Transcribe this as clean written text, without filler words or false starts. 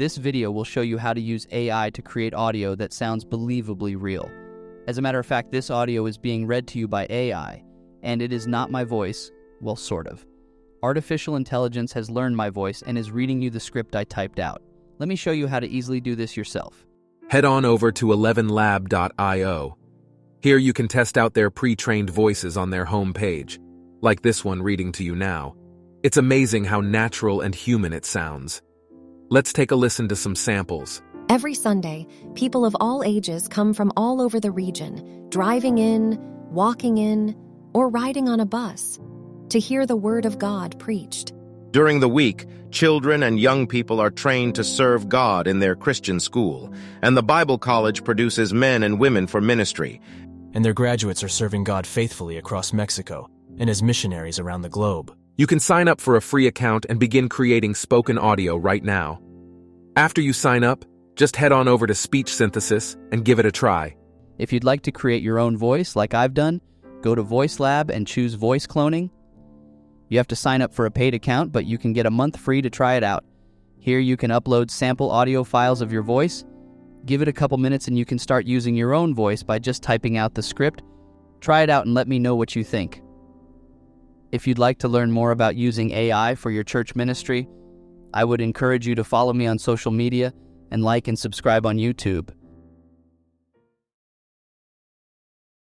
This video will show you how to use AI to create audio that sounds believably real. As a matter of fact, this audio is being read to you by AI, and it is not my voice, well, sort of. Artificial intelligence has learned my voice and is reading you the script I typed out. Let me show you how to easily do this yourself. Head on over to 11lab.io. Here you can test out their pre-trained voices on their home page, like this one reading to you now. It's amazing how natural and human it sounds. Let's take a listen to some samples. Every Sunday, people of all ages come from all over the region, driving in, walking in, or riding on a bus to hear the Word of God preached. During the week, children and young people are trained to serve God in their Christian school, and the Bible College produces men and women for ministry. And their graduates are serving God faithfully across Mexico and as missionaries around the globe. You can sign up for a free account and begin creating spoken audio right now. After you sign up, just head on over to Speech Synthesis and give it a try. If you'd like to create your own voice like I've done, go to Voice Lab and choose voice cloning. You have to sign up for a paid account, but you can get a month free to try it out. Here you can upload sample audio files of your voice. Give it a couple minutes and you can start using your own voice by just typing out the script. Try it out and let me know what you think. If you'd like to learn more about using AI for your church ministry, I would encourage you to follow me on social media and like and subscribe on YouTube.